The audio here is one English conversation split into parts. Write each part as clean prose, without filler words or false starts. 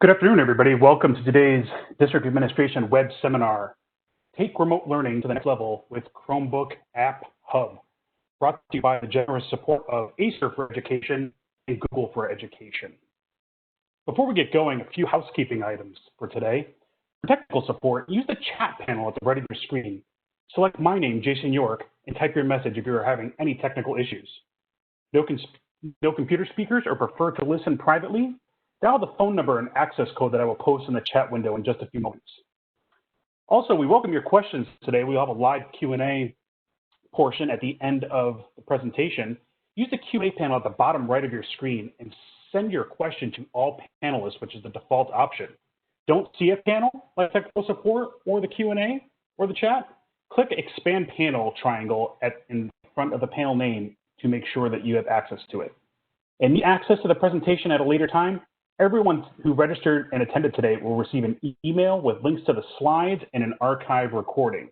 Good afternoon, everybody. Welcome to today's District Administration web seminar, Take Remote Learning to the Next Level with Chromebook App Hub, brought to you by the generous support of Acer for Education and Google for Education. Before we get going, a few housekeeping items for today. For technical support, use the chat panel at the right of your screen. Select my name, Jason York, and type your message if you are having any technical issues. No computer speakers or prefer to listen privately? Dial the phone number and access code that I will post in the chat window in just a few moments. Also, we welcome your questions today. We'll have a live Q&A portion at the end of the presentation. Use the Q&A panel at the bottom right of your screen and send your question to all panelists, which is the default option. Don't see a panel like technical support or the Q&A or the chat? Click Expand Panel triangle in front of the panel name to make sure that you have access to it. And need access to the presentation at a later time? Everyone who registered and attended today will receive an email with links to the slides and an archive recording.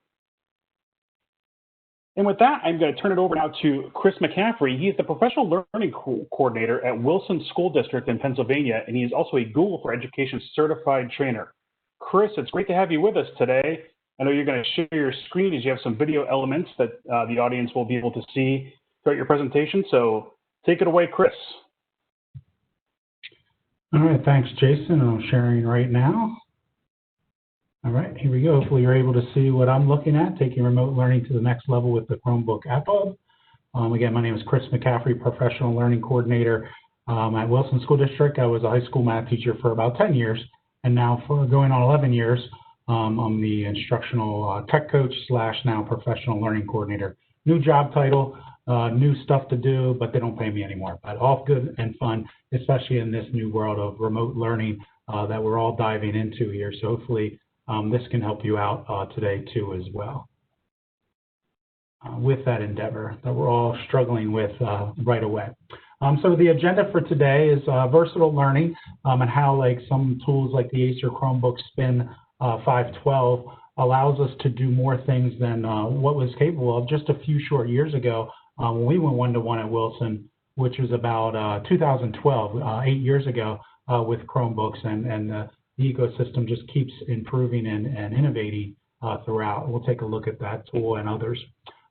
And with that, I'm going to turn it over now to Chris McCaffrey. He is the Professional Learning Coordinator at Wilson School District in Pennsylvania, and he is also a Google for Education certified trainer. Chris, it's great to have you with us today. I know you're going to share your screen as you have some video elements that the audience will be able to see throughout your presentation. So take it away, Chris. All right, thanks, Jason. I'm sharing right now. All right, here we go. Hopefully you're able to see what I'm looking at, taking remote learning to the next level with the Chromebook App Hub. Again, my name is Chris McCaffrey, Professional Learning Coordinator at Wilson School District. I was a high school math teacher for about 10 years, and now for going on 11 years, I'm the instructional tech coach / now Professional Learning Coordinator. New job title. New stuff to do, but they don't pay me anymore. But all good and fun, especially in this new world of remote learning that we're all diving into here. So hopefully this can help you out today too as well. With that endeavor that we're all struggling with right away. So the agenda for today is versatile learning and how like some tools like the Acer Chromebook Spin 512 allows us to do more things than what was capable of just a few short years ago. When we went one-to-one at Wilson, which was about 2012, 8 years ago, with Chromebooks, and the ecosystem just keeps improving and innovating throughout. We'll take a look at that tool and others.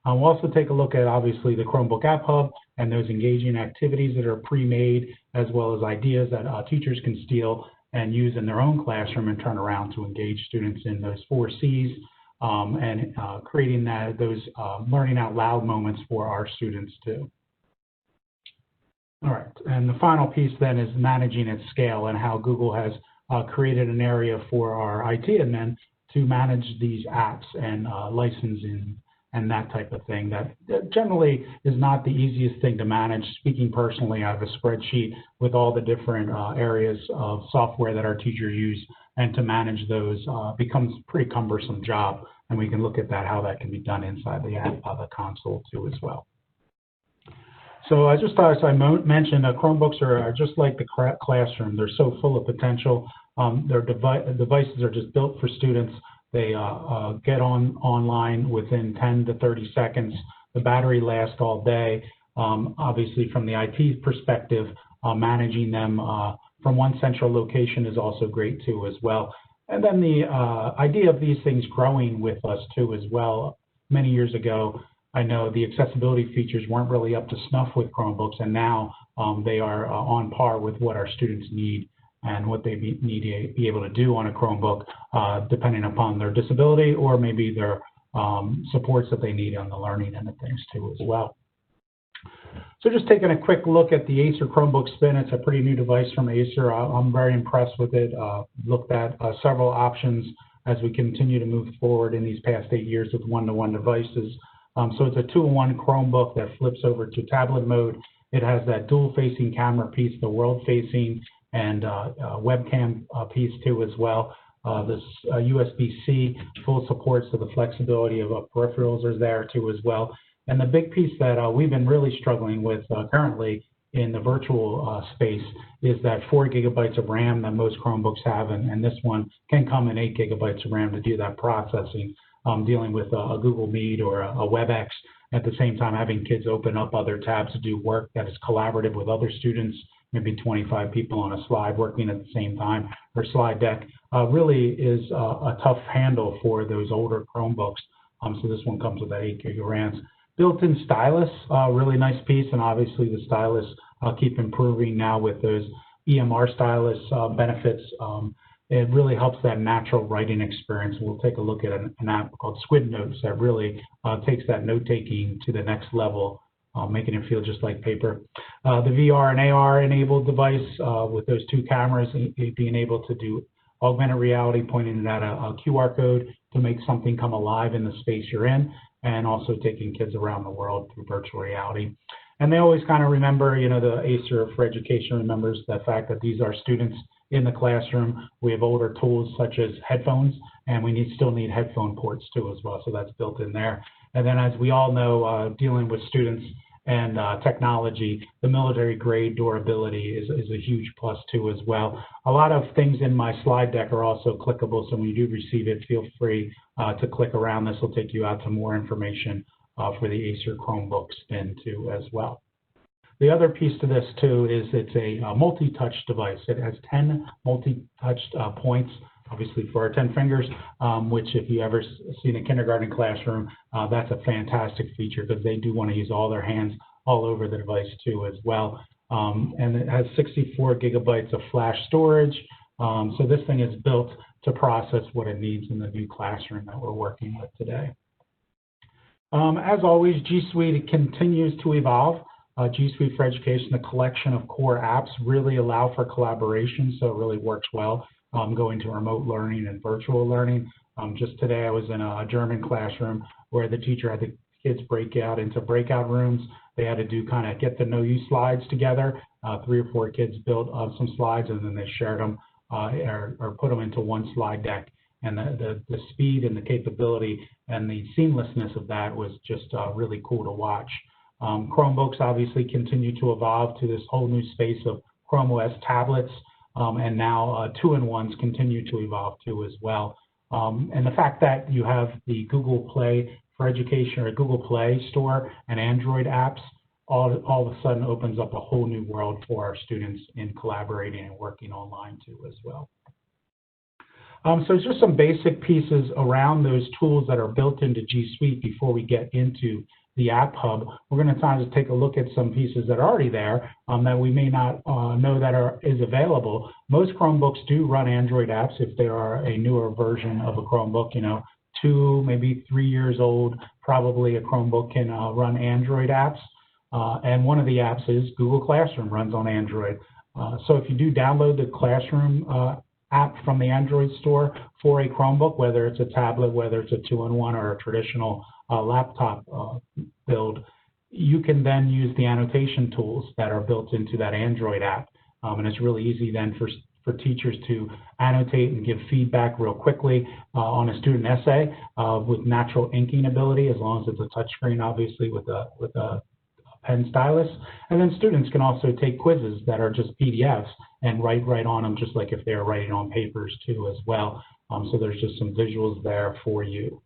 We'll also take a look at, obviously, the Chromebook App Hub and those engaging activities that are pre-made, as well as ideas that teachers can steal and use in their own classroom and turn around to engage students in those 4 C's. And creating those learning out loud moments for our students too. All right, and the final piece then is managing at scale and how Google has created an area for our IT admin to manage these apps and licensing and that type of thing that generally is not the easiest thing to manage. Speaking personally, I have a spreadsheet with all the different areas of software that our teachers use, and to manage those becomes a pretty cumbersome job, and we can look at that, how that can be done inside the app, the console too as well. So as I mentioned, Chromebooks are just like the classroom. They're so full of potential. Their devices are just built for students. They get online within 10 to 30 seconds. The battery lasts all day. Obviously, from the IT perspective, managing them from one central location is also great too as well. And then the idea of these things growing with us too as well. Many years ago, I know the accessibility features weren't really up to snuff with Chromebooks, and now they are on par with what our students need and what they need to be able to do on a Chromebook, depending upon their disability or maybe their supports that they need on the learning end of things too as well. So just taking a quick look at the Acer Chromebook Spin. It's a pretty new device from Acer. I'm very impressed with it. Looked at several options as we continue to move forward in these past 8 years with one-to-one devices. So it's a 2-in-1 Chromebook that flips over to tablet mode. It has that dual-facing camera piece, the world-facing and webcam piece too as well. This USB-C full supports to the flexibility of peripherals are there too as well. And the big piece that we've been really struggling with currently in the virtual space is that 4 gigabytes of RAM that most Chromebooks have, and this one can come in 8 gigabytes of RAM to do that processing, dealing with a Google Meet or a WebEx, at the same time having kids open up other tabs to do work that is collaborative with other students maybe 25 people on a slide working at the same time, or slide deck, really is a tough handle for those older Chromebooks. So this one comes with that 8 gig of RAM. Built-in stylus, really nice piece, and obviously the stylus keep improving now with those EMR stylus benefits. It really helps that natural writing experience. We'll take a look at an app called Squid Notes that really takes that note-taking to the next level, making it feel just like paper. The VR and AR enabled device with those 2 cameras, being able to do augmented reality, pointing at a QR code to make something come alive in the space you're in, and also taking kids around the world through virtual reality. And they always kind of remember, you know, the ACER for Education remembers the fact that these are students in the classroom. We have older tools such as headphones, and we still need headphone ports too as well, so that's built in there. And then as we all know, dealing with students and technology, the military grade durability is a huge plus too as well. A lot of things in my slide deck are also clickable, so when you do receive it, feel free to click around. This will take you out to more information for the Acer Chromebook Spin too as well. The other piece to this too is it's a multi-touch device. It has 10 multi-touch points, obviously for our 10 fingers, which if you ever seen a kindergarten classroom, that's a fantastic feature because they do want to use all their hands all over the device too as well. And it has 64 gigabytes of flash storage. So this thing is built to process what it needs in the new classroom that we're working with today. As always, G Suite continues to evolve. G Suite for Education, the collection of core apps really allow for collaboration, so it really works well going to remote learning and virtual learning. Just today I was in a German classroom where the teacher had the kids break out into breakout rooms. They had to do kind of get to know you slides together. 3 or 4 kids built some slides, and then they shared them or put them into one slide deck. And the speed and the capability and the seamlessness of that was just really cool to watch. Chromebooks obviously continue to evolve to this whole new space of Chrome OS tablets, and now 2-in-1s continue to evolve too as well. And the fact that you have the Google Play for Education or Google Play Store and Android apps all of a sudden opens up a whole new world for our students in collaborating and working online too as well. So just some basic pieces around those tools that are built into G Suite before we get into the App Hub. We're going to try to take a look at some pieces that are already there that we may not know that is available. Most Chromebooks do run Android apps if they are a newer version of a Chromebook, you know, 2, maybe 3 years old. Probably a Chromebook can run Android apps. And one of the apps is Google Classroom, runs on Android. So if you do download the Classroom app from the Android store for a Chromebook, whether it's a tablet, whether it's a 2-in-1 or a traditional laptop build, you can then use the annotation tools that are built into that Android app. And it's really easy then for teachers to annotate and give feedback real quickly on a student essay with natural inking ability, as long as it's a touchscreen, obviously, with a pen stylus. And then students can also take quizzes that are just PDFs and write right on them, just like if they're writing on papers too as well. So there's just some visuals there for you.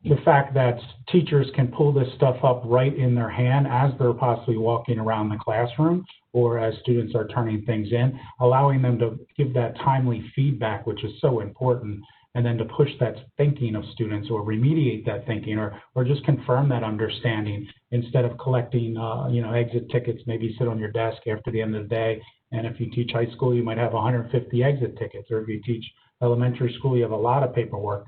The fact that teachers can pull this stuff up right in their hand as they're possibly walking around the classroom or as students are turning things in, allowing them to give that timely feedback, which is so important, and then to push that thinking of students or remediate that thinking or just confirm that understanding instead of collecting you know, exit tickets, maybe sit on your desk after the end of the day. And if you teach high school, you might have 150 exit tickets, or if you teach elementary school, you have a lot of paperwork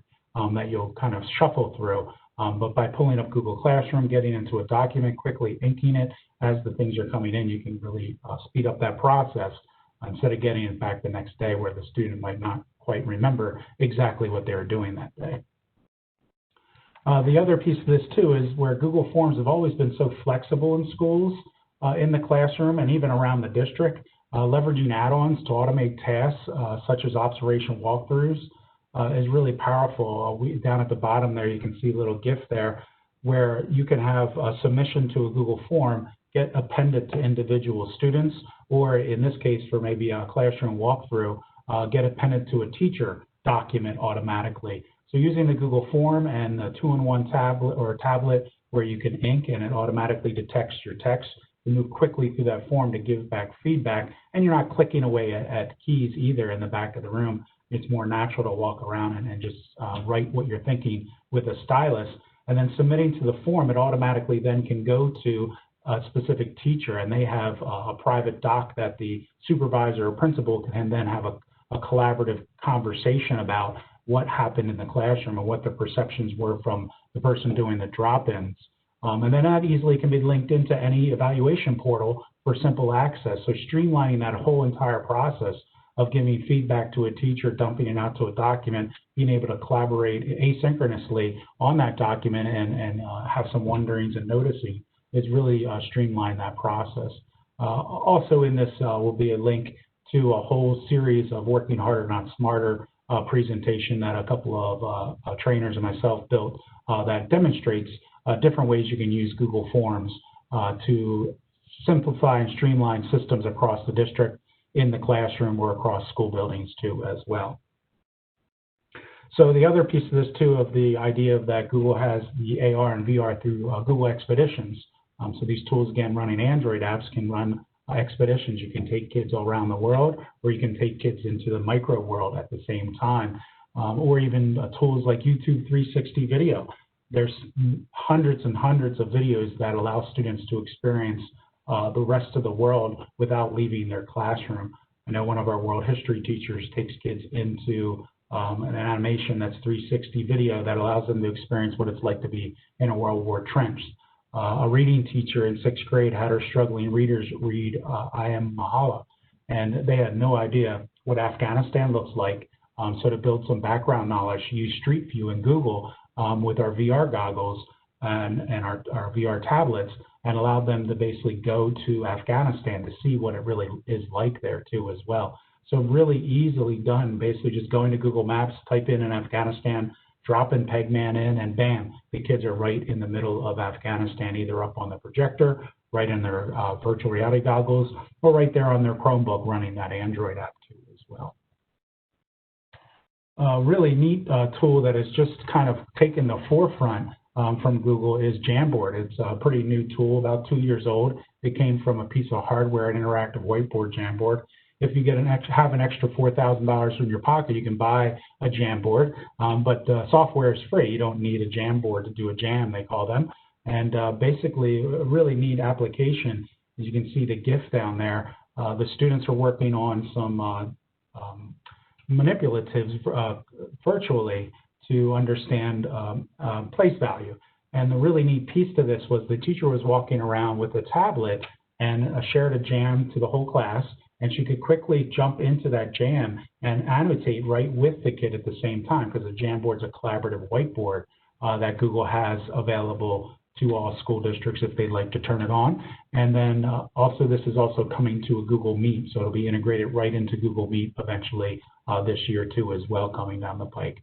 that you'll kind of shuffle through. But by pulling up Google Classroom, getting into a document, quickly inking it as the things are coming in, you can really speed up that process instead of getting it back the next day where the student might not quite remember exactly what they were doing that day. The other piece of this too is where Google Forms have always been so flexible in schools, in the classroom, and even around the district, leveraging add-ons to automate tasks such as observation walkthroughs is really powerful. Down at the bottom there, you can see a little GIF there where you can have a submission to a Google form get appended to individual students, or in this case, for maybe a classroom walkthrough, get appended to a teacher document automatically. So using the Google form and the 2-in-1 tablet where you can ink and it automatically detects your text, to move quickly through that form to give back feedback, and you're not clicking away at keys either in the back of the room. It's more natural to walk around and just write what you're thinking with a stylus, and then submitting to the form, it automatically then can go to a specific teacher, and they have a private doc that the supervisor or principal can then have a collaborative conversation about what happened in the classroom and what the perceptions were from the person doing the drop-ins. And then that easily can be linked into any evaluation portal for simple access. So streamlining that whole entire process of giving feedback to a teacher, dumping it out to a document, being able to collaborate asynchronously on that document and have some wonderings and noticing is really streamlined that process. Also in this will be a link to a whole series of Working Harder, Not Smarter presentation that a couple of trainers and myself built that demonstrates different ways you can use Google Forms to simplify and streamline systems across the district, in the classroom, or across school buildings too as well. So the other piece of this too, of the idea of that Google has the AR and VR through Google Expeditions. So these tools, again, running Android apps, can run expeditions. You can take kids all around the world, or you can take kids into the micro world at the same time, or even tools like YouTube 360 video. There's hundreds and hundreds of videos that allow students to experience the rest of the world without leaving their classroom. I know one of our world history teachers takes kids into an animation that's 360 video that allows them to experience what it's like to be in a World War trench. A reading teacher in 6th grade had her struggling readers read I Am Mahala, and they had no idea what Afghanistan looks like. So to build some background knowledge, use Street View in Google with our VR goggles and our VR tablets, and allowed them to basically go to Afghanistan to see what it really is like there too as well. So really easily done, basically just going to Google Maps, type in Afghanistan, drop in Pegman in, and bam, the kids are right in the middle of Afghanistan, either up on the projector, right in their virtual reality goggles, or right there on their Chromebook running that Android app too as well. Really neat tool that has just kind of taken the forefront from Google is Jamboard. It's a pretty new tool, about 2 years old. It came from a piece of hardware, an interactive whiteboard Jamboard. If you have an extra $4,000 in your pocket, you can buy a Jamboard, but software is free. You don't need a Jamboard to do a jam, they call them. And basically, a really neat application. As you can see the GIF down there, the students are working on some manipulatives virtually to understand place value. And the really neat piece to this was the teacher was walking around with a tablet and shared a jam to the whole class, and she could quickly jump into that jam and annotate right with the kid at the same time, because the Jamboard's a collaborative whiteboard that Google has available to all school districts if they'd like to turn it on. And then also this is also coming to a Google Meet, so it'll be integrated right into Google Meet eventually this year too as well, coming down the pike.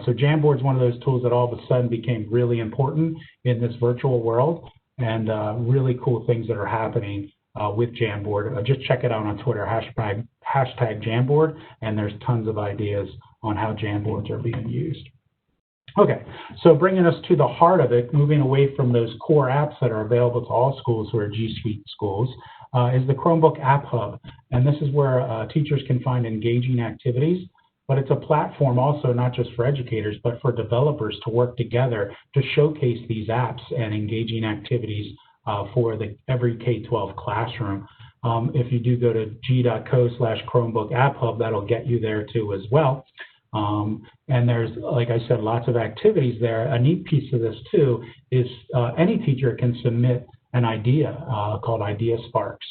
So Jamboard's one of those tools that all of a sudden became really important in this virtual world, and really cool things that are happening with Jamboard. Just check it out on Twitter, hashtag Jamboard, and there's tons of ideas on how Jamboards are being used. Okay, so bringing us to the heart of it, moving away from those core apps that are available to all schools who are G Suite schools, is the Chromebook App Hub. And this is where teachers can find engaging activities, but it's a platform also not just for educators, but for developers to work together to showcase these apps and engaging activities for every K-12 classroom. If you do go to g.co/Chromebook App Hub, that'll get you there too as well. And there's, like I said, lots of activities there. A neat piece of this too is any teacher can submit an idea called Idea Sparks,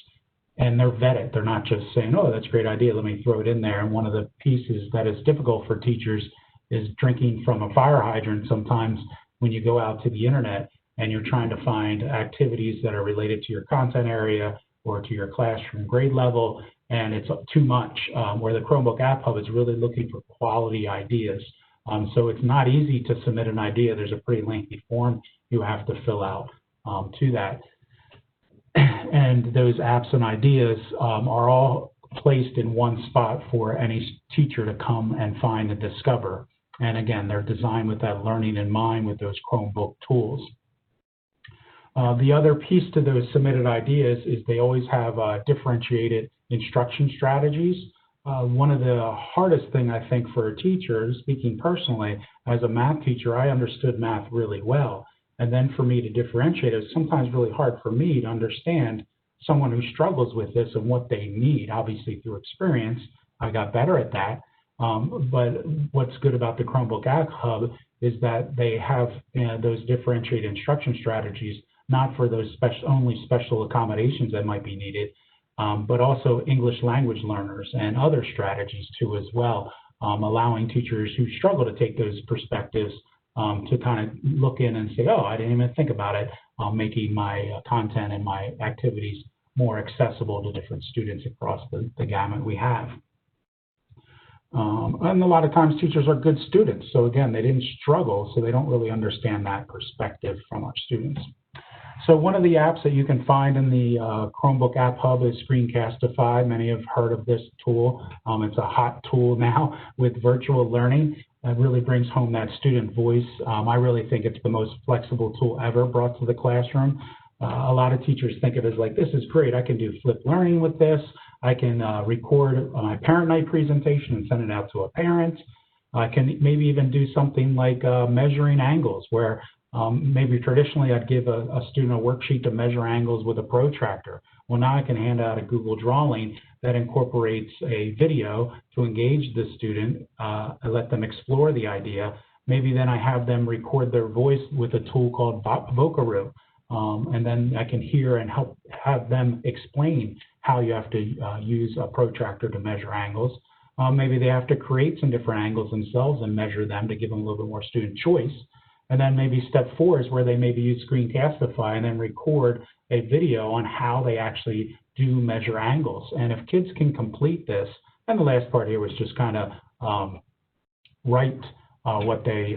and they're vetted. They're not just saying, oh, that's a great idea, let me throw it in there. And one of the pieces that is difficult for teachers is drinking from a fire hydrant sometimes when you go out to the internet and you're trying to find activities that are related to your content area or to your classroom grade level, and it's too much, where the Chromebook App Hub is really looking for quality ideas. So it's not easy to submit an idea. There's a pretty lengthy form you have to fill out to that. And those apps and ideas are all placed in one spot for any teacher to come and find and discover. And again, they're designed with that learning in mind with those Chromebook tools. The other piece to those submitted ideas is they always have differentiated instruction strategies. One of the hardest thing I think for a teacher, speaking personally, as a math teacher, I understood math really well. And then for me to differentiate, it's sometimes really hard for me to understand someone who struggles with this and what they need. Obviously, through experience, I got better at that. But what's good about the Chromebook App Hub is that they have those differentiated instruction strategies, not for those only special accommodations that might be needed, but also English language learners and other strategies too as well, allowing teachers who struggle to take those perspectives to kind of look in and say, oh, I didn't even think about it, making my content and my activities more accessible to different students across the gamut we have. And a lot of times teachers are good students. So again, they didn't struggle, so they don't really understand that perspective from our students. So one of the apps that you can find in the Chromebook App Hub is Screencastify. Many have heard of this tool. It's a hot tool now with virtual learning. It really brings home that student voice. I really think it's the most flexible tool ever brought to the classroom. A lot of teachers think of it as like, this is great, I can do flipped learning with this. I can record my parent night presentation and send it out to a parent. I can maybe even do something like measuring angles, where maybe traditionally I'd give a student a worksheet to measure angles with a protractor. Well, now I can hand out a Google Drawing that incorporates a video to engage the student and let them explore the idea. Maybe then I have them record their voice with a tool called Vocaroo. And then I can hear and have them explain how you have to use a protractor to measure angles. Maybe they have to create some different angles themselves and measure them to give them a little bit more student choice. And then maybe step 4 is where they maybe use Screencastify and then record a video on how they actually do measure angles. And if kids can complete this, and the last part here was just kind of write what they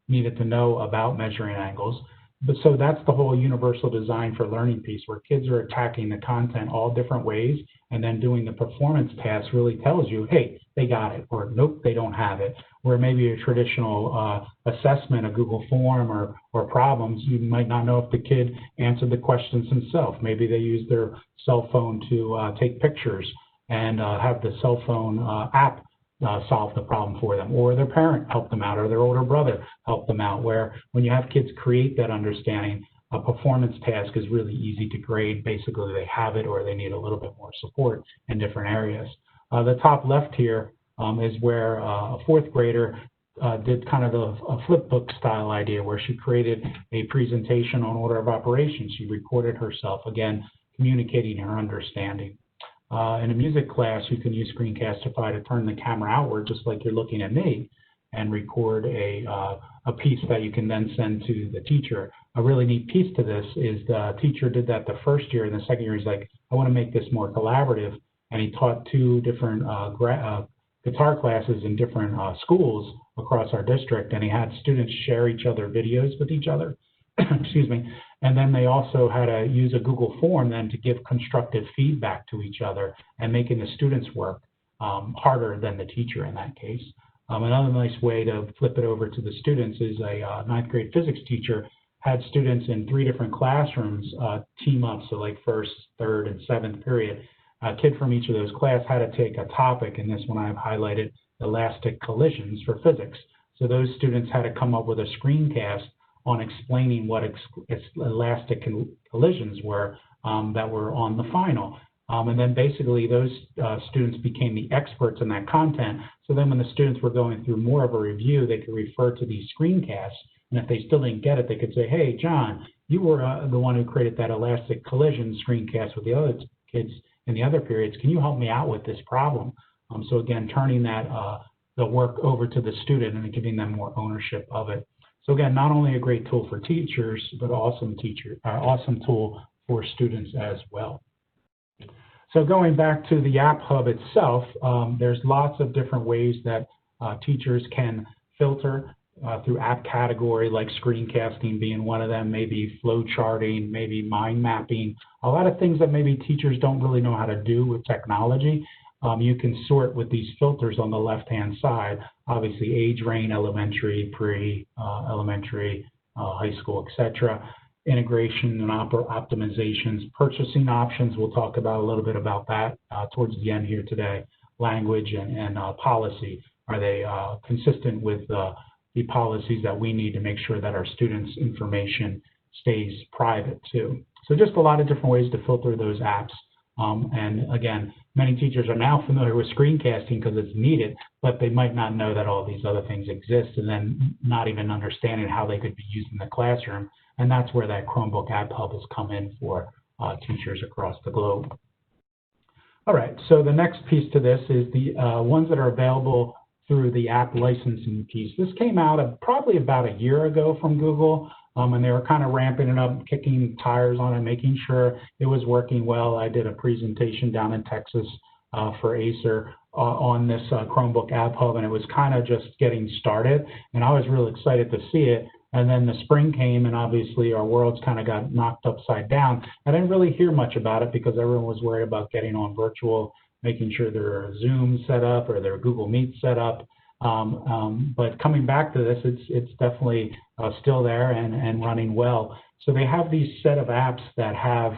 needed to know about measuring angles. But so that's the whole universal design for learning piece, where kids are attacking the content all different ways, and then doing the performance task really tells you, hey, they got it, or nope, they don't have it. Where maybe a traditional assessment, a Google form or problems, you might not know if the kid answered the questions himself. Maybe they use their cell phone to take pictures and have the cell phone app solve the problem for them, or their parent help them out, or their older brother help them out, where when you have kids create that understanding, a performance task is really easy to grade. Basically, they have it or they need a little bit more support in different areas. The top left here is where a 4th grader did kind of a flipbook style idea, where she created a presentation on order of operations. She recorded herself, again, communicating her understanding. In a music class, you can use Screencastify to turn the camera outward, just like you're looking at me, and record a piece that you can then send to the teacher. A really neat piece to this is the teacher did that the first year, and the second year he's like, I want to make this more collaborative, and he taught 2 different guitar classes in different schools across our district, and he had students share each other videos with each other. Excuse me. And then they also had to use a Google form then to give constructive feedback to each other, and making the students work harder than the teacher in that case. Another nice way to flip it over to the students is a 9th grade physics teacher had students in 3 different classrooms team up, so like 1st, 3rd, and 7th period. A kid from each of those classes had to take a topic, and this one I've highlighted, elastic collisions for physics. So those students had to come up with a screencast on explaining what elastic collisions were that were on the final. And then basically those students became the experts in that content. So then when the students were going through more of a review, they could refer to these screencasts. And if they still didn't get it, they could say, hey, John, you were the one who created that elastic collision screencast with the other kids in the other periods. Can you help me out with this problem? So again, turning that the work over to the student and giving them more ownership of it. So again, not only a great tool for teachers, but awesome tool for students as well. So going back to the App Hub itself, there's lots of different ways that teachers can filter through app category, like screencasting being one of them, maybe flow charting, maybe mind mapping, a lot of things that maybe teachers don't really know how to do with technology. You can sort with these filters on the left-hand side, obviously age range, elementary, pre-elementary, high school, etc. integration and optimizations, purchasing options. We'll talk about a little bit about that towards the end here today. Language and policy. Are they consistent with the policies that we need to make sure that our students' information stays private too? So just a lot of different ways to filter those apps. And again, many teachers are now familiar with screencasting because it's needed, but they might not know that all these other things exist and then not even understanding how they could be used in the classroom. And that's where that Chromebook App Hub has come in for teachers across the globe. All right, so the next piece to this is the ones that are available through the app licensing piece. This came out probably about a year ago from Google, and they were kind of ramping it up, kicking tires on it, making sure it was working well. I did a presentation down in Texas for Acer on this Chromebook App Hub, and it was kind of just getting started, and I was really excited to see it. And then the spring came, and obviously our worlds kind of got knocked upside down. I didn't really hear much about it because everyone was worried about getting on virtual, making sure their Zoom set up or their Google Meet set up. But coming back to this, it's definitely still there and running well. So they have these set of apps that have,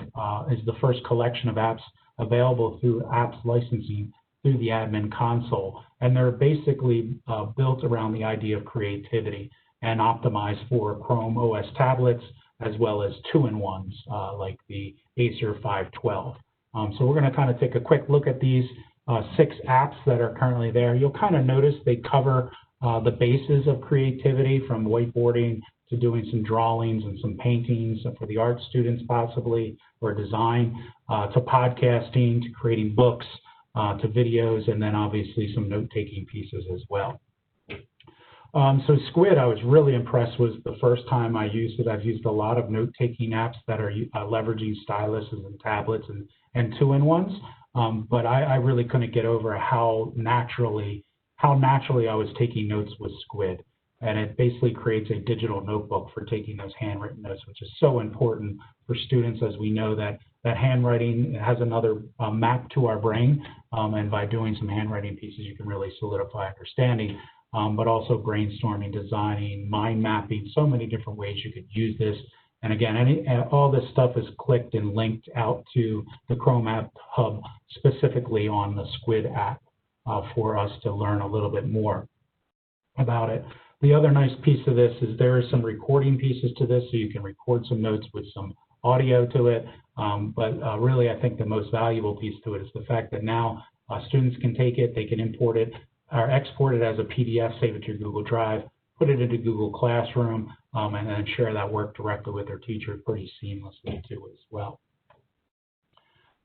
is the first collection of apps available through apps licensing through the admin console. And they're basically built around the idea of creativity and optimized for Chrome OS tablets as well as two-in-ones like the Acer 512. So we're going to kind of take a quick look at these 6 apps that are currently there. You'll kind of notice they cover the bases of creativity, from whiteboarding to doing some drawings and some paintings for the art students possibly, or design, to podcasting, to creating books, to videos, and then obviously some note-taking pieces as well. So Squid, I was really impressed, was the first time I used it. I've used a lot of note-taking apps that are leveraging styluses and tablets and two-in-ones, but I really couldn't get over how naturally I was taking notes with Squid. And it basically creates a digital notebook for taking those handwritten notes, which is so important for students, as we know that handwriting has another map to our brain, and by doing some handwriting pieces, you can really solidify understanding. But also brainstorming, designing, mind mapping, so many different ways you could use this. And again, all this stuff is clicked and linked out to the Chrome App Hub, specifically on the Squid app, for us to learn a little bit more about it. The other nice piece of this is there are some recording pieces to this, so you can record some notes with some audio to it. But really, I think the most valuable piece to it is the fact that now students can take it, they can import it, or export it as a PDF, save it to your Google Drive, put it into Google Classroom, and then share that work directly with their teacher pretty seamlessly too as well.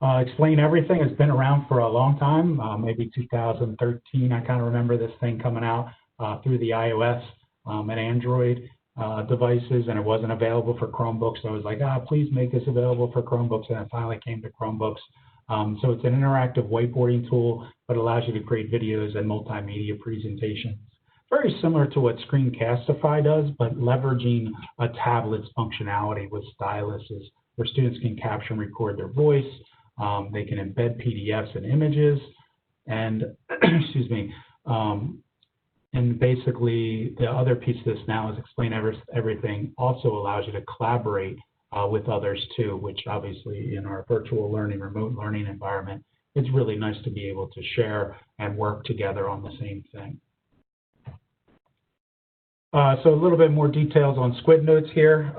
Explain Everything has been around for a long time, maybe 2013. I kind of remember this thing coming out through the iOS and Android devices, and it wasn't available for Chromebooks. So I was like, please make this available for Chromebooks, and it finally came to Chromebooks. So it's an interactive whiteboarding tool that allows you to create videos and multimedia presentations. Very similar to what Screencastify does, but leveraging a tablet's functionality with styluses, where students can capture and record their voice. They can embed PDFs and images, and excuse me. And basically, the other piece of this now is Explain Everything also allows you to collaborate with others too, which obviously in our virtual learning, remote learning environment, it's really nice to be able to share and work together on the same thing. So a little bit more details on Squid Notes here.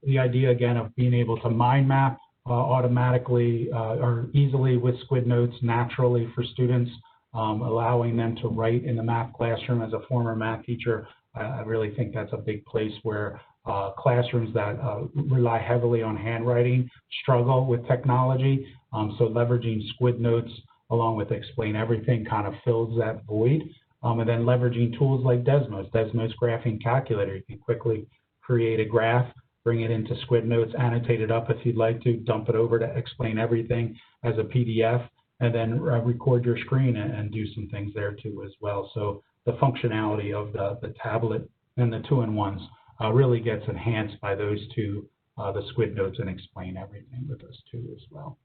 The idea again of being able to mind map automatically or easily with Squid Notes naturally for students, allowing them to write in the math classroom. As a former math teacher, I really think that's a big place where classrooms that rely heavily on handwriting struggle with technology. So leveraging Squid Notes along with Explain Everything kind of fills that void. And then leveraging tools like Desmos Graphing Calculator. You can quickly create a graph, bring it into Squid Notes, annotate it up if you'd like to, dump it over to Explain Everything as a PDF, and then record your screen and do some things there too as well. So the functionality of the tablet and the two-in-ones really gets enhanced by those two, the Squid Notes and Explain Everything with those two as well.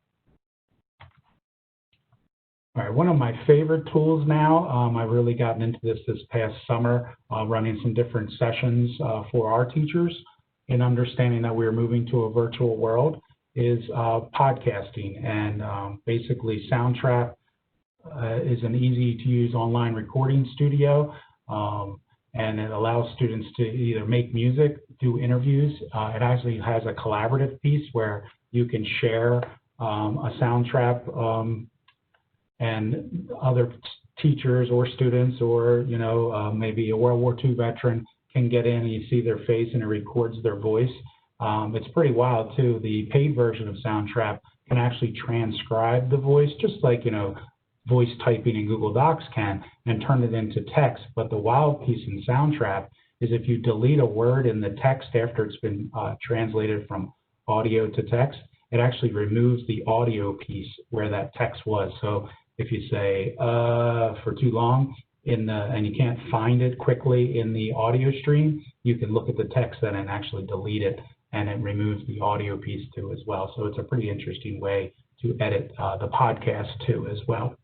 All right, one of my favorite tools now, I've really gotten into this past summer, running some different sessions for our teachers, in understanding that we're moving to a virtual world is podcasting. And basically Soundtrap is an easy-to-use online recording studio, and it allows students to either make music, do interviews. It actually has a collaborative piece where you can share a Soundtrap and other teachers or students, or maybe a World War II veteran can get in and you see their face and it records their voice. It's pretty wild too. The paid version of Soundtrap can actually transcribe the voice, just like voice typing in Google Docs can, and turn it into text. But the wild piece in Soundtrap is if you delete a word in the text after it's been translated from audio to text, it actually removes the audio piece where that text was. So if you say for too long and you can't find it quickly in the audio stream, you can look at the text then and actually delete it, and it removes the audio piece too as well. So it's a pretty interesting way to edit the podcast too as well.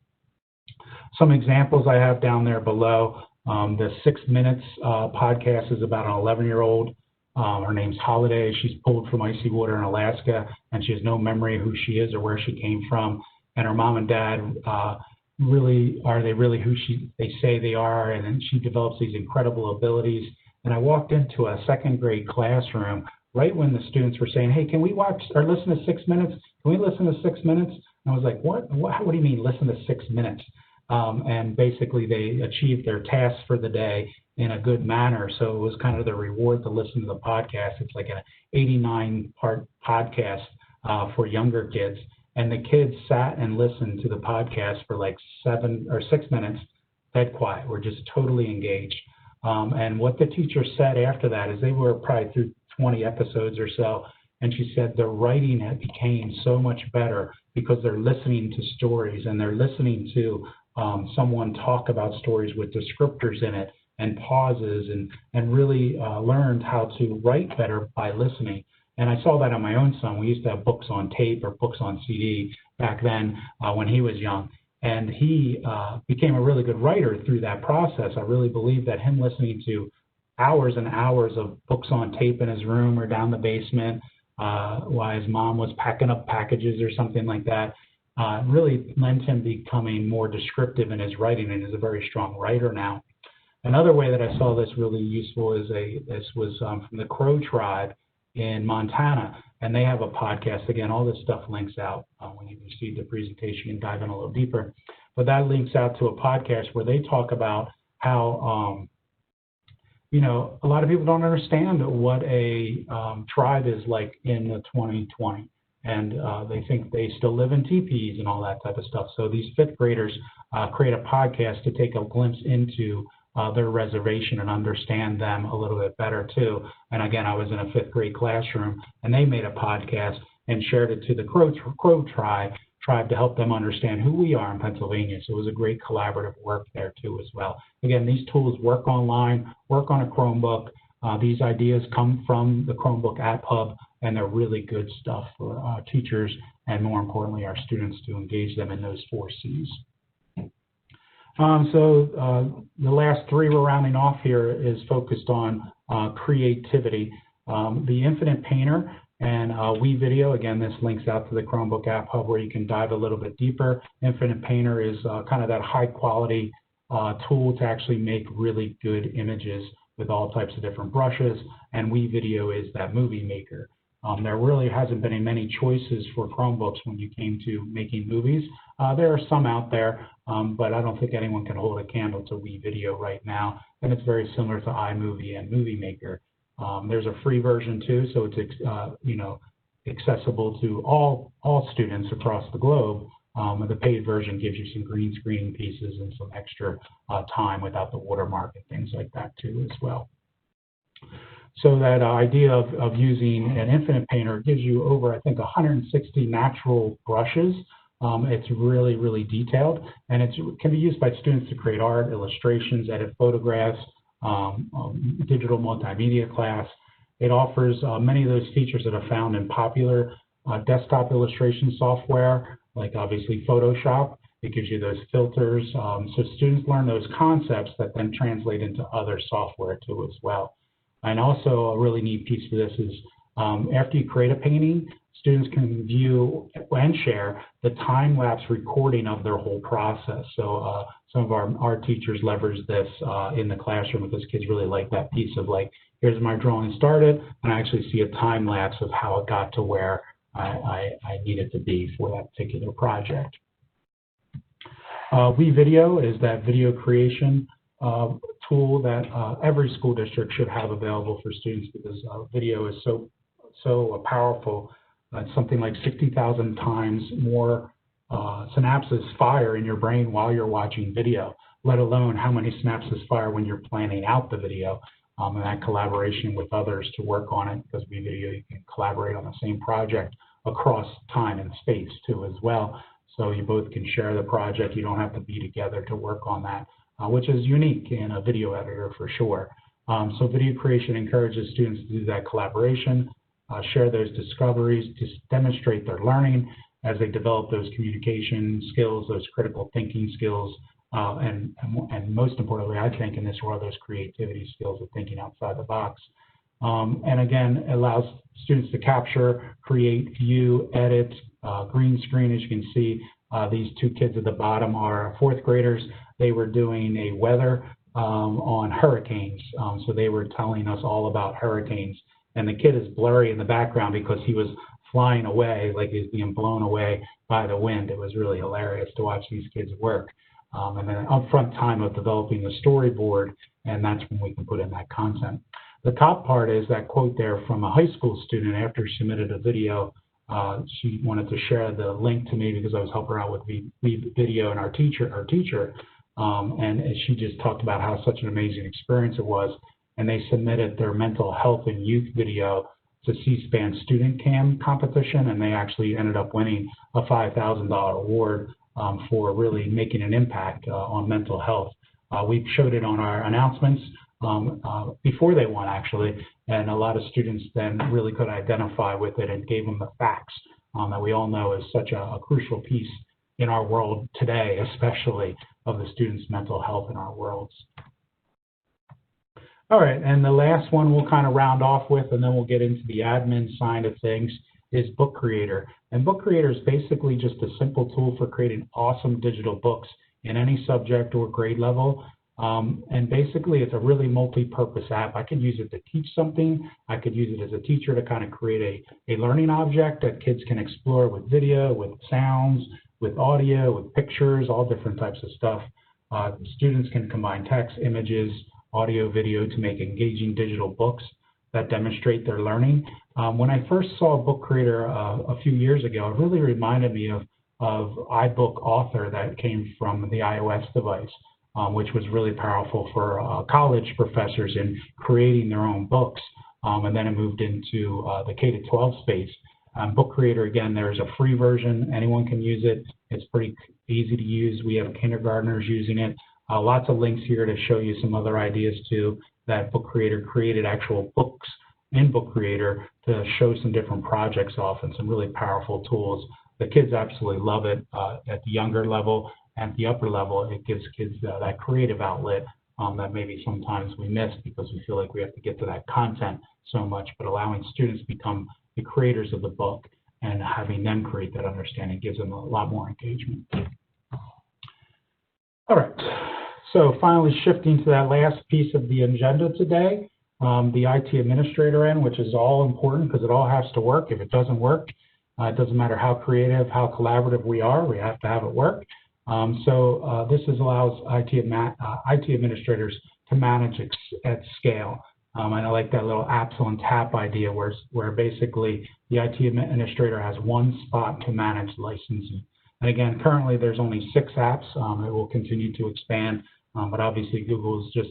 Some examples I have down there below. The 6 Minutes podcast is about an 11-year-old. Her name's Holiday. She's pulled from icy water in Alaska, and she has no memory of who she is or where she came from. And her mom and dad are they really who they say they are? And then she develops these incredible abilities. And I walked into a second grade classroom right when the students were saying, "Hey, can we watch or listen to 6 Minutes? Can we listen to 6 Minutes?" And I was like, "What do you mean listen to 6 minutes?" And basically they achieved their tasks for the day in a good manner. So it was kind of the reward to listen to the podcast. It's like an 89-part podcast for younger kids. And the kids sat and listened to the podcast for like 7 or 6 minutes, dead quiet. We're just totally engaged. And what the teacher said after that is they were probably through 20 episodes or so. And she said the writing had became so much better because they're listening to stories and they're listening to someone talk about stories with descriptors in it and pauses, and really learned how to write better by listening. And I saw that on my own son. We used to have books on tape or books on CD back then when he was young. And he became a really good writer through that process. I really believe that him listening to hours and hours of books on tape in his room or down the basement while his mom was packing up packages or something like that really lent him becoming more descriptive in his writing, and is a very strong writer now. Another way that I saw this really useful is this was from the Crow tribe in Montana, and they have a podcast. Again, all this stuff links out when you see the presentation and dive in a little deeper. But that links out to a podcast where they talk about how, a lot of people don't understand what a tribe is like in the 2020. And they think they still live in teepees and all that type of stuff. So these fifth graders create a podcast to take a glimpse into their reservation and understand them a little bit better too. And again, I was in a fifth grade classroom, and they made a podcast and shared it to the Crow tribe to help them understand who we are in Pennsylvania. So it was a great collaborative work there too as well. Again, these tools work online, work on a Chromebook. These ideas come from the Chromebook App Hub, and they're really good stuff for teachers and, more importantly, our students to engage them in those 4 C's. So the last 3 we're rounding off here is focused on creativity. The Infinite Painter and WeVideo, again, this links out to the Chromebook App Hub where you can dive a little bit deeper. Infinite Painter is kind of that high-quality tool to actually make really good images with all types of different brushes, and WeVideo is that movie maker. There really hasn't been many choices for Chromebooks when you came to making movies. There are some out there, but I don't think anyone can hold a candle to WeVideo right now, and it's very similar to iMovie and Movie Maker. There's a free version too, so it's accessible to all students across the globe. The paid version gives you some green screening pieces and some extra time without the watermark and things like that too as well. So that idea of using an Infinite Painter gives you over, I think, 160 natural brushes. It's really, really detailed, and it can be used by students to create art, illustrations, edit photographs, digital multimedia class. It offers many of those features that are found in popular desktop illustration software, like obviously Photoshop. It gives you those filters. So students learn those concepts that then translate into other software too as well. And also a really neat piece for this is after you create a painting, students can view and share the time-lapse recording of their whole process. So some of our teachers leverage this in the classroom because kids really like that piece of like, here's my drawing started, and I actually see a time lapse of how it got to where I needed to be for that particular project. WeVideo is that video creation tool that every school district should have available for students because video is so powerful. It's something like 60,000 times more synapses fire in your brain while you're watching video, let alone how many synapses fire when you're planning out the video. And that collaboration with others to work on it, because WeVideo, you can collaborate on the same project across time and space too as well. So you both can share the project. You don't have to be together to work on that, which is unique in a video editor for sure. So video creation encourages students to do that collaboration, share those discoveries, to demonstrate their learning as they develop those communication skills, those critical thinking skills, and most importantly, I think in this world, those creativity skills of thinking outside the box. And again, it allows students to capture, create, view, edit, green screen. As you can see, these two kids at the bottom are fourth graders. They were doing a weather on hurricanes. So they were telling us all about hurricanes. And the kid is blurry in the background because he was flying away, like he's being blown away by the wind. It was really hilarious to watch these kids work. And then upfront time of developing the storyboard, and that's when we can put in that content. The top part is that quote there from a high school student after she submitted a video. She wanted to share the link to me because I was helping her out with WeVideo and our teacher. And she just talked about how such an amazing experience it was. And they submitted their mental health and youth video to C-SPAN Student Cam competition, and they actually ended up winning a $5,000 award for really making an impact on mental health. We showed it on our announcements before they won, actually, and a lot of students then really could identify with it and gave them the facts that we all know is such a crucial piece in our world today, especially of the students' mental health in our worlds. All right, and the last one we'll kind of round off with, and then we'll get into the admin side of things, is Book Creator. And Book Creator is basically just a simple tool for creating awesome digital books in any subject or grade level. And basically, it's a really multi-purpose app. I could use it to teach something. I could use it as a teacher to kind of create a learning object that kids can explore with video, with sounds, with audio, with pictures, all different types of stuff. Students can combine text, images, audio, video to make engaging digital books that demonstrate their learning. When I first saw Book Creator a few years ago, it really reminded me of iBook Author that came from the iOS device, which was really powerful for college professors in creating their own books. And then it moved into the K-12 space. Book Creator, again, there's a free version. Anyone can use it. It's pretty easy to use. We have kindergartners using it. Lots of links here to show you some other ideas too, that Book Creator created actual books in Book Creator to show some different projects off and some really powerful tools. The kids absolutely love it at the younger level. At the upper level, it gives kids that creative outlet that maybe sometimes we miss because we feel like we have to get to that content so much, but allowing students to become the creators of the book and having them create that understanding gives them a lot more engagement. All right, so finally shifting to that last piece of the agenda today, the IT administrator end, which is all important because it all has to work. If it doesn't work, it doesn't matter how creative, how collaborative we are, we have to have it work. This allows IT administrators to manage at scale. And I like that little apps on tap idea where basically the IT administrator has one spot to manage licensing. And again, currently there's only 6 apps. It will continue to expand, but obviously Google is just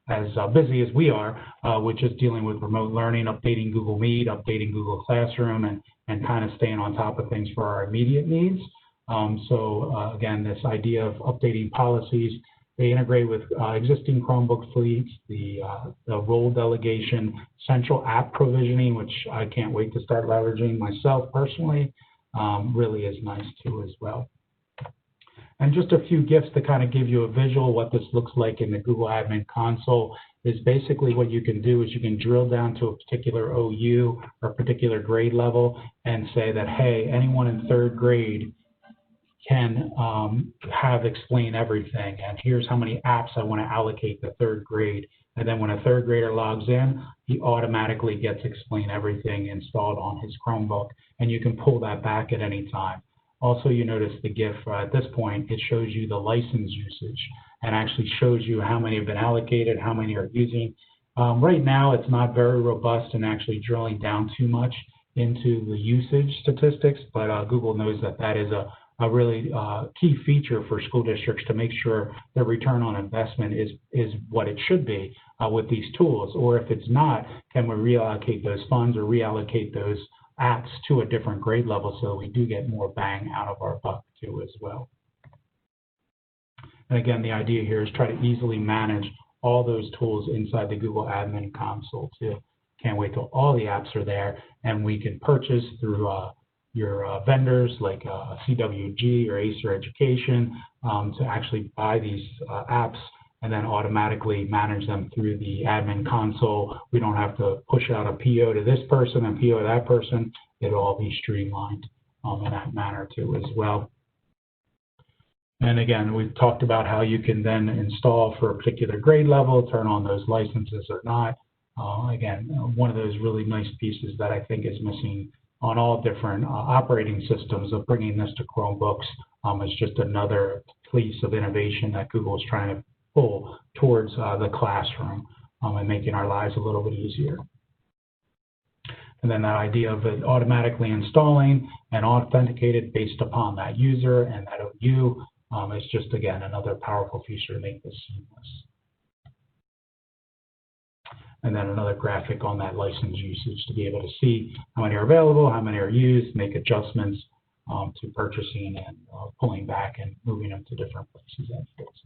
as busy as we are, with just dealing with remote learning, updating Google Meet, updating Google Classroom, and kind of staying on top of things for our immediate needs. Again, this idea of updating policies, they integrate with existing Chromebook fleets, the role delegation, central app provisioning, which I can't wait to start leveraging myself personally, really is nice too as well. And just a few GIFs to kind of give you a visual what this looks like in the Google Admin Console is basically what you can do is you can drill down to a particular OU or particular grade level and say that, hey, anyone in 3rd grade can have explain everything, and here's how many apps I want to allocate to 3rd grade. And then when a 3rd grader logs in, he automatically gets explain everything installed on his Chromebook, and you can pull that back at any time. Also, you notice the GIF at this point, it shows you the license usage and actually shows you how many have been allocated, how many are using. Right now, it's not very robust and actually drilling down too much into the usage statistics, but Google knows that that is a really key feature for school districts to make sure their return on investment is what it should be with these tools. Or if it's not, can we reallocate those funds or reallocate those apps to a different grade level so that we do get more bang out of our buck too as well. And again, the idea here is try to easily manage all those tools inside the Google Admin Console too. Can't wait till all the apps are there and we can purchase through your vendors like CWG or Acer Education to actually buy these apps and then automatically manage them through the admin console. We don't have to push out a PO to this person and PO to that person. It'll all be streamlined in that manner too as well. And again, we've talked about how you can then install for a particular grade level, turn on those licenses or not. Again, one of those really nice pieces that I think is missing on all different operating systems of bringing this to Chromebooks is just another piece of innovation that Google is trying to pull towards the classroom and making our lives a little bit easier. And then that idea of it automatically installing and authenticated based upon that user and that OU is just, again, another powerful feature to make this seamless. And then another graphic on that license usage to be able to see how many are available, how many are used, make adjustments to purchasing and pulling back and moving them to different places as it is.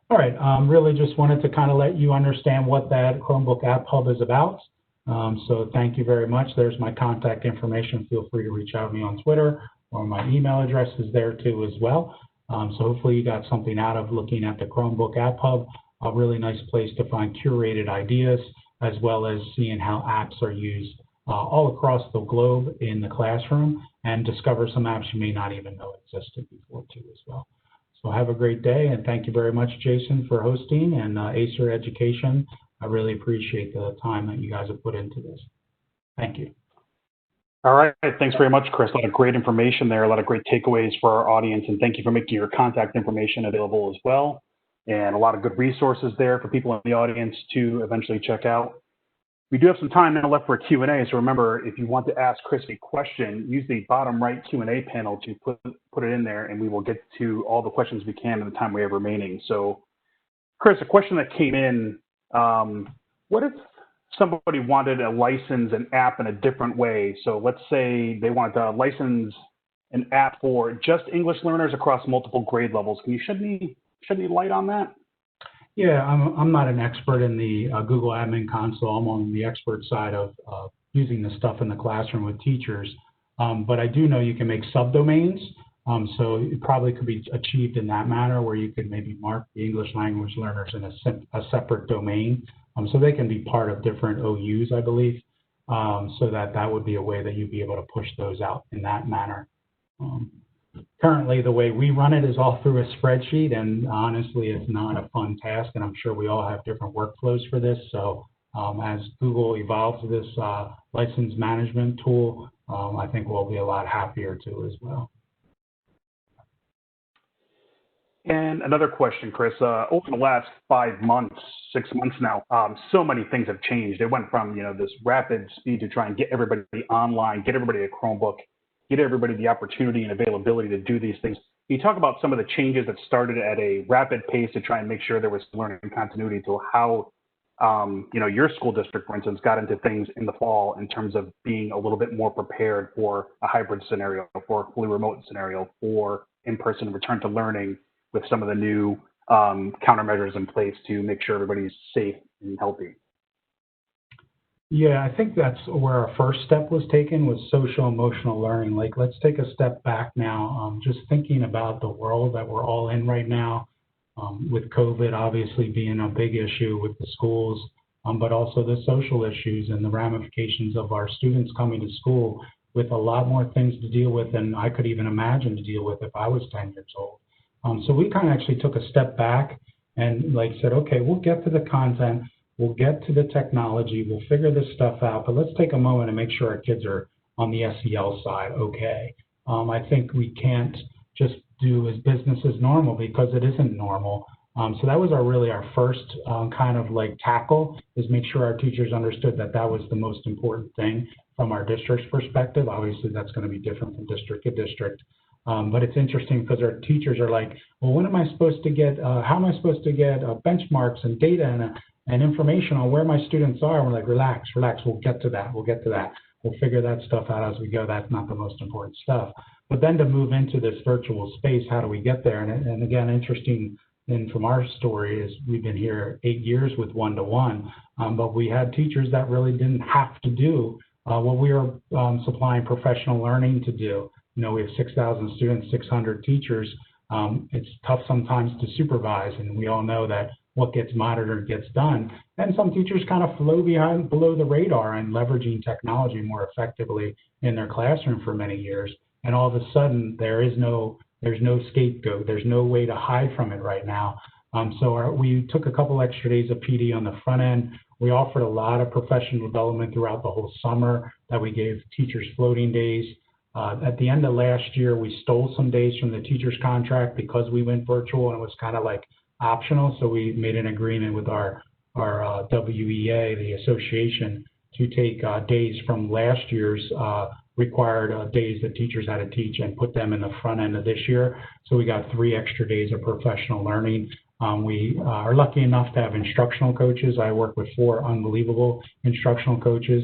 All right, really just wanted to kind of let you understand what that Chromebook App Hub is about. So thank you very much. There's my contact information. Feel free to reach out to me on Twitter, or my email address is there too as well. So hopefully you got something out of looking at the Chromebook App Hub. A really nice place to find curated ideas, as well as seeing how apps are used all across the globe in the classroom, and discover some apps you may not even know existed before too as well. So have a great day, and thank you very much, Jason, for hosting, and Acer Education. I really appreciate the time that you guys have put into this. Thank you. All right, thanks very much, Chris. A lot of great information there, a lot of great takeaways for our audience, and thank you for making your contact information available as well. And a lot of good resources there for people in the audience to eventually check out. We do have some time now left for Q&A, so remember, if you want to ask Chris a question, use the bottom right Q&A panel to put it in there, and we will get to all the questions we can in the time we have remaining. So, Chris, a question that came in, what if somebody wanted to license an app in a different way? So let's say they want to license an app for just English learners across multiple grade levels. Can you shed any light on that? Yeah, I'm not an expert in the Google Admin Console. I'm on the expert side of using the stuff in the classroom with teachers. But I do know you can make subdomains. So it probably could be achieved in that manner, where you could maybe mark the English language learners in a separate domain. So they can be part of different OUs, I believe. So that would be a way that you'd be able to push those out in that manner. Currently, the way we run it is all through a spreadsheet, and honestly, it's not a fun task, and I'm sure we all have different workflows for this. So as Google evolves this license management tool, I think we'll be a lot happier too as well. And another question, Chris. Over the last 5 months, 6 months now, so many things have changed. It went from this rapid speed to try and get everybody online, get everybody a Chromebook, get everybody the opportunity and availability to do these things. Can you talk about some of the changes that started at a rapid pace to try and make sure there was learning continuity to how your school district, for instance, got into things in the fall in terms of being a little bit more prepared for a hybrid scenario, for a fully remote scenario, for in-person return to learning with some of the new countermeasures in place to make sure everybody's safe and healthy? Yeah, I think that's where our first step was taken, was social emotional learning. Like, let's take a step back now, just thinking about the world that we're all in right now, with COVID obviously being a big issue with the schools, but also the social issues and the ramifications of our students coming to school with a lot more things to deal with than I could even imagine to deal with if I was 10 years old. So we kind of actually took a step back and like said, okay, we'll get to the content, we'll get to the technology, we'll figure this stuff out, but let's take a moment and make sure our kids are on the SEL side okay. I think we can't just do as business as normal because it isn't normal. So that was really our first kind of like tackle, is make sure our teachers understood that that was the most important thing from our district's perspective. Obviously, that's going to be different from district to district. But it's interesting because our teachers are like, well, when am I supposed to get, how am I supposed to get benchmarks and data and information on where my students are? And we're like, relax, we'll get to that, We'll figure that stuff out as we go. That's not the most important stuff. But then to move into this virtual space, how do we get there? And again, interesting thing from our story is we've been here 8 years with one-to-one, but we had teachers that really didn't have to do what we were supplying professional learning to do. You know, we have 6,000 students, 600 teachers. It's tough sometimes to supervise, and we all know that what gets monitored gets done. And some teachers kind of flow below the radar and leveraging technology more effectively in their classroom for many years. And all of a sudden, there's no scapegoat. There's no way to hide from it right now. We took a couple extra days of PD on the front end. We offered a lot of professional development throughout the whole summer that we gave teachers floating days. At the end of last year, we stole some days from the teacher's contract because we went virtual and it was kind of like optional. So we made an agreement with our WEA, the association, to take days from last year's required days that teachers had to teach and put them in the front end of this year. So we got 3 extra days of professional learning. We are lucky enough to have instructional coaches. I work with 4 unbelievable instructional coaches.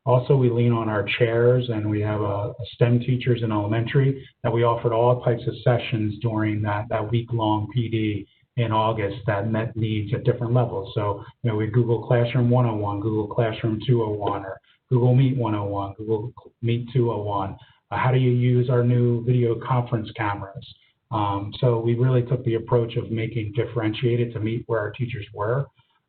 Also, we lean on our chairs, and we have STEM teachers in elementary that we offered all types of sessions during that week-long PD in August that met needs at different levels. So, you know, we had Google Classroom 101, Google Classroom 201, or Google Meet 101, Google Meet 201. How do you use our new video conference cameras? So we really took the approach of making differentiated to meet where our teachers were.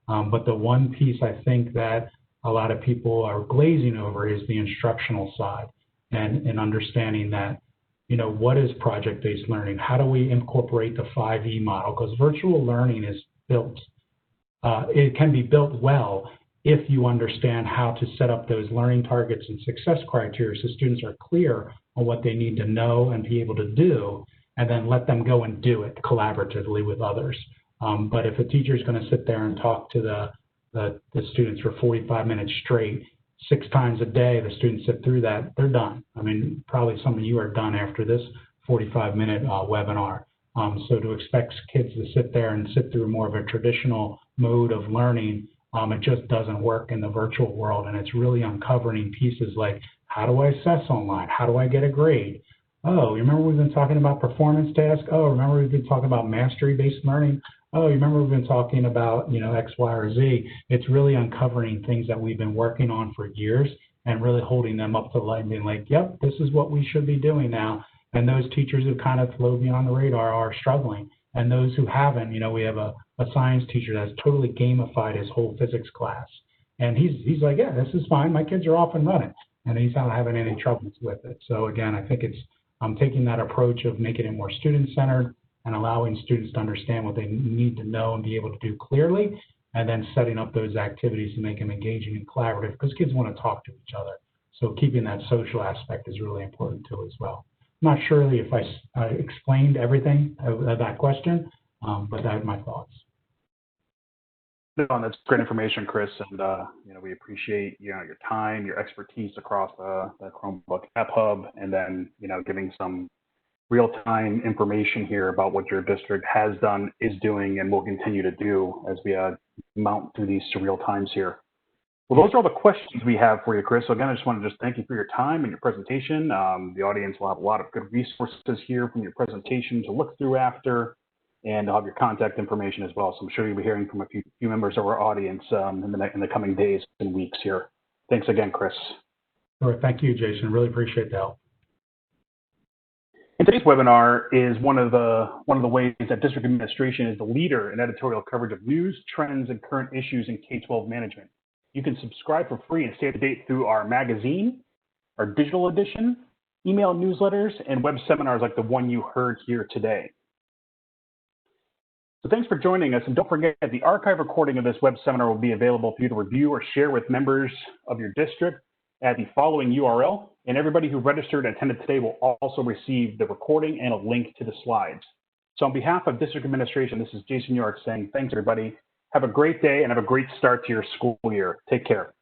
But the one piece I think that a lot of people are glazing over is the instructional side and understanding that, you know, what is project-based learning? How do we incorporate the 5E model? Because virtual learning is built, it can be built well if you understand how to set up those learning targets and success criteria so students are clear on what they need to know and be able to do, and then let them go and do it collaboratively with others. But if a teacher is going to sit there and talk to the students for 45 minutes straight, 6 times a day, the students sit through that, they're done. I mean, probably some of you are done after this 45-minute webinar. So to expect kids to sit there and sit through more of a traditional mode of learning, it just doesn't work in the virtual world. And it's really uncovering pieces like, how do I assess online? How do I get a grade? Oh, you remember we've been talking about performance tasks? Oh, remember we've been talking about mastery-based learning? Oh, you remember we've been talking about, you know, X, Y, or Z. It's really uncovering things that we've been working on for years and really holding them up to light and being like, yep, this is what we should be doing now. And those teachers who kind of flow beyond the radar are struggling. And those who haven't, you know, we have a science teacher that's totally gamified his whole physics class. And he's like, yeah, this is fine. My kids are off and running. And he's not having any troubles with it. So again, I think I'm taking that approach of making it more student-centered and allowing students to understand what they need to know and be able to do clearly, and then setting up those activities to make them engaging and collaborative, because kids want to talk to each other. So keeping that social aspect is really important too as well. I'm not sure if I explained everything of that question, but that are my thoughts. No, that's great information, Chris, and you know, we appreciate, you know, your time, your expertise across the Chromebook App Hub, and then, you know, giving some real-time information here about what your district has done, is doing, and will continue to do as we mount through these surreal times here. Well, those are all the questions we have for you, Chris. So again, I just want to thank you for your time and your presentation. The audience will have a lot of good resources here from your presentation to look through after, and I'll have your contact information as well. So I'm sure you'll be hearing from a few members of our audience in the coming days and weeks here. Thanks again, Chris. Sure. Thank you, Jason. Really appreciate the help. And today's webinar is one of the ways that district administration is the leader in editorial coverage of news, trends, and current issues in K-12 management. You can subscribe for free and stay up to date through our magazine, our digital edition, email newsletters, and web seminars like the one you heard here today. So thanks for joining us, and don't forget the archive recording of this web seminar will be available for you to review or share with members of your district at the following URL, and everybody who registered and attended today will also receive the recording and a link to the slides. So on behalf of District Administration, this is Jason York saying thanks, everybody. Have a great day and have a great start to your school year. Take care.